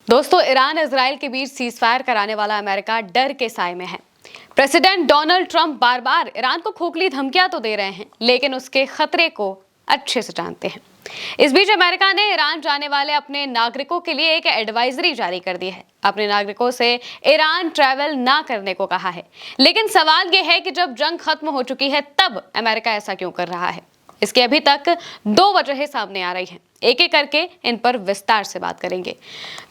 दोस्तों, Iran Israel के बीच ceasefire कराने वाला अमेरिका डर के साए में है। प्रेसिडेंट डोनाल्ड ट्रंप बार बार ईरान को खोखली धमकियां तो दे रहे हैं, लेकिन उसके खतरे को अच्छे से जानते हैं। इस बीच अमेरिका ने ईरान जाने वाले अपने नागरिकों के लिए एक एडवाइजरी जारी कर दी है। अपने नागरिकों से ईरान ट्रैवल ना करने को कहा है। लेकिन सवाल यह है कि जब जंग खत्म हो चुकी है तब अमेरिका ऐसा क्यों कर रहा है। इसकी अभी तक दो वजहें सामने आ रही हैं। एक एक करके इन पर विस्तार से बात करेंगे।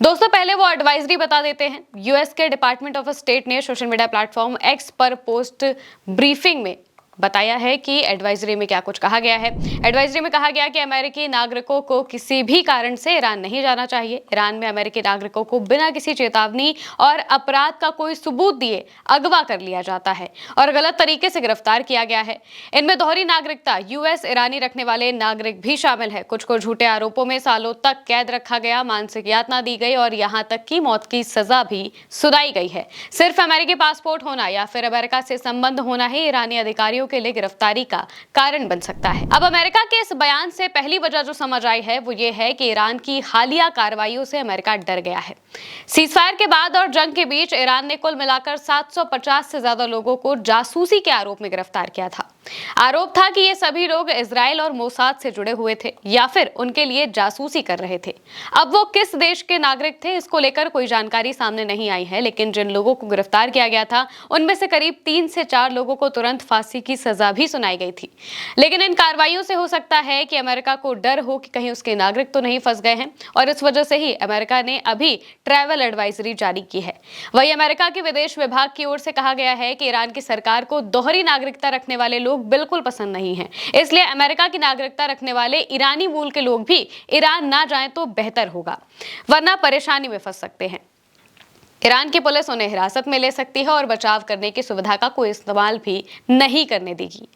दोस्तों, पहले वो एडवाइजरी बता देते हैं। यूएस के डिपार्टमेंट ऑफ स्टेट ने सोशल मीडिया प्लेटफॉर्म एक्स पर पोस्ट ब्रीफिंग में बताया है कि एडवाइजरी में क्या कुछ कहा गया है। एडवाइजरी में कहा गया कि अमेरिकी नागरिकों को किसी भी कारण से ईरान नहीं जाना चाहिए। ईरान में अमेरिकी नागरिकों को बिना किसी चेतावनी और अपराध का कोई सबूत दिए अगवा कर लिया जाता है और गलत तरीके से गिरफ्तार किया गया है। इनमें दोहरी नागरिकता, यूएस ईरानी रखने वाले नागरिक भी शामिल है। कुछ को झूठे आरोपों में सालों तक कैद रखा गया, मानसिक यातना दी गई और यहाँ तक कि मौत की सजा भी सुनाई गई है। सिर्फ अमेरिकी पासपोर्ट होना या फिर अमेरिका से संबंध होना ही ईरानी अधिकारियों के लिए गिरफ्तारी का कारण बन सकता है। अब अमेरिका के इस बयान से पहली वजह जो समझ आई है वो ये है कि ईरान की हालिया कार्रवाइयों से अमेरिका डर गया है। सीजफायर के बाद और जंग के बीच ईरान ने कुल मिलाकर 750 से ज्यादा लोगों को जासूसी के आरोप में गिरफ्तार किया था। आरोप था कि ये सभी लोग इजराइल और मोसाद से जुड़े हुए थे या फिर उनके लिए जासूसी कर रहे थे। अब वो किस देश के नागरिक थे, इसको लेकर कोई जानकारी सामने नहीं आई है, लेकिन जिन लोगों को गिरफ्तार किया गया था उनमें से करीब 3 से 4 लोगों को तुरंत फांसी की सजा भी सुनाई गई थी। लेकिन इन कार्रवाइयों से हो सकता है कि अमेरिका को डर हो कि कहीं उसके नागरिक तो नहीं फंस गए हैं और इस वजह से ही अमेरिका ने अभी ट्रैवल एडवाइजरी जारी की है। वही अमेरिका के विदेश विभाग की ओर से कहा गया है कि ईरान की सरकार को दोहरी नागरिकता रखने वाले लोग बिल्कुल पसंद नहीं है, इसलिए अमेरिका की नागरिकता रखने वाले ईरानी मूल के लोग भी ईरान ना जाएं तो बेहतर होगा, वरना परेशानी में फंस सकते हैं। ईरान की पुलिस उन्हें हिरासत में ले सकती है और बचाव करने की सुविधा का कोई इस्तेमाल भी नहीं करने देगी।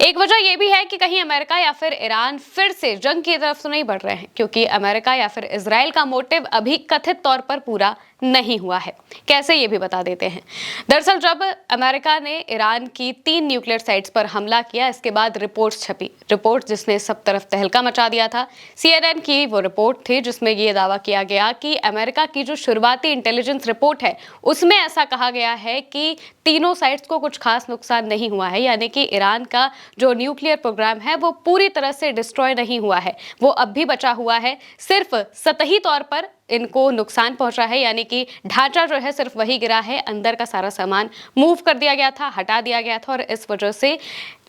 एक वजह यह भी है कि कहीं अमेरिका या फिर ईरान फिर से जंग की तरफ तो नहीं बढ़ रहे हैं, क्योंकि अमेरिका या फिर इजराइल का मोटिव अभी कथित तौर पर पूरा नहीं हुआ है। कैसे, ये भी बता देते हैं। दरअसल जब अमेरिका ने ईरान की 3 न्यूक्लियर साइट्स पर हमला किया, इसके बाद रिपोर्ट्स छपी, रिपोर्ट जिसने सब तरफ तहलका मचा दिया था। CNN की वो रिपोर्ट थी जिसमें ये दावा किया गया कि अमेरिका की जो शुरुआती इंटेलिजेंस रिपोर्ट है उसमें ऐसा कहा गया है कि तीनों साइट्स को कुछ खास नुकसान नहीं हुआ है, यानी कि ईरान का जो न्यूक्लियर प्रोग्राम है वो पूरी तरह से डिस्ट्रॉय नहीं हुआ है, वो अब भी बचा हुआ है। सिर्फ सतही तौर पर इनको नुकसान पहुंचा है, यानी कि ढांचा जो है सिर्फ वही गिरा है, अंदर का सारा सामान मूव कर दिया गया था, हटा दिया गया था और इस वजह से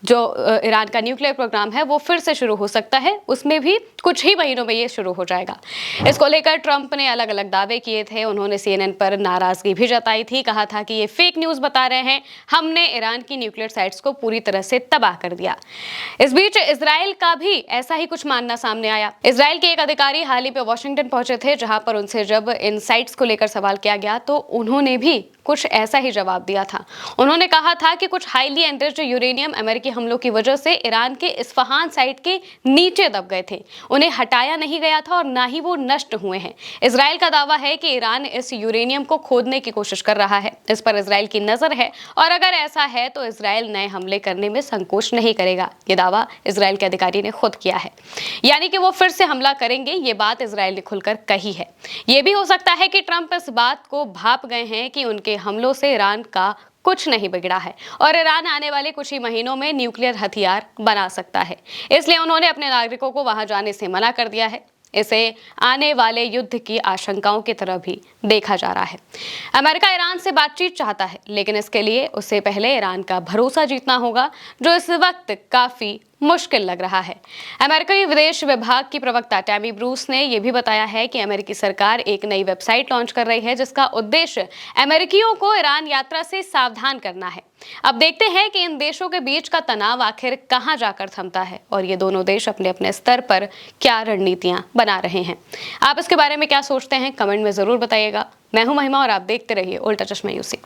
जो ईरान का न्यूक्लियर प्रोग्राम है वो फिर से शुरू हो सकता है। उसमें भी कुछ ही महीनों में ये शुरू हो जाएगा। इसको लेकर ट्रंप ने अलग अलग दावे किए थे। उन्होंने CNN पर नाराजगी भी जताई थी, कहा था कि ये फेक न्यूज़ बता रहे हैं, हमने ईरान की न्यूक्लियर साइट्स को पूरी तरह से तबाह कर दिया। इस बीच इजराइल का भी ऐसा ही कुछ मानना सामने आया। इजराइल के एक अधिकारी हाल ही पे वॉशिंगटन पहुंचे थे, जहां पर उनसे जब इन साइट्स को लेकर सवाल किया गया तो उन्होंने भी कुछ ऐसा ही जवाब दिया था। उन्होंने कहा था कि कुछ हाईली एनरिच्ड यूरेनियम अमेरिकी हमलों की वजह से ईरान के इस्फहान साइट के नीचे दब गए थे, उन्हें हटाया नहीं गया था और ना ही वो नष्ट हुए हैं। इजराइल का दावा है कि ईरान इस यूरेनियम को खोदने की कोशिश कर रहा है, इस पर इजराइल की नजर है और अगर ऐसा है तो इजराइल नए हमले करने में संकोच नहीं करेगा। ये दावा इजराइल के अधिकारी ने खुद किया है, यानी कि वो फिर से हमला करेंगे। ये बात इजराइल ने खुलकर कही है। ये भी हो सकता है कि ट्रंप इस बात को भाप गए हैं कि उनके हमलों से ईरान का कुछ नहीं बिगड़ा है और ईरान आने वाले कुछ ही महीनों में न्यूक्लियर हथियार बना सकता है, इसलिए उन्होंने अपने नागरिकों को वहां जाने से मना कर दिया है। इसे आने वाले युद्ध की आशंकाओं की तरह भी देखा जा रहा है। अमेरिका ईरान से बातचीत चाहता है, लेकिन इसके लिए उसे पहले ईरान का भरोसा जीतना होगा, जो इस वक्त काफी मुश्किल लग रहा है। अमेरिकी विदेश विभाग की प्रवक्ता टैमी ब्रूस ने यह भी बताया है कि अमेरिकी सरकार एक नई वेबसाइट लॉन्च कर रही है जिसका उद्देश्य अमेरिकियों को ईरान यात्रा से सावधान करना है। अब देखते हैं कि इन देशों के बीच का तनाव आखिर कहां जाकर थमता है और ये दोनों देश अपने अपने स्तर पर क्या रणनीतियां बना रहे हैं। आप इसके बारे में क्या सोचते हैं, कमेंट में जरूर बताइएगा। मैं हूं महिमा और आप देखते रहिए उल्टा चश्मा यूसी।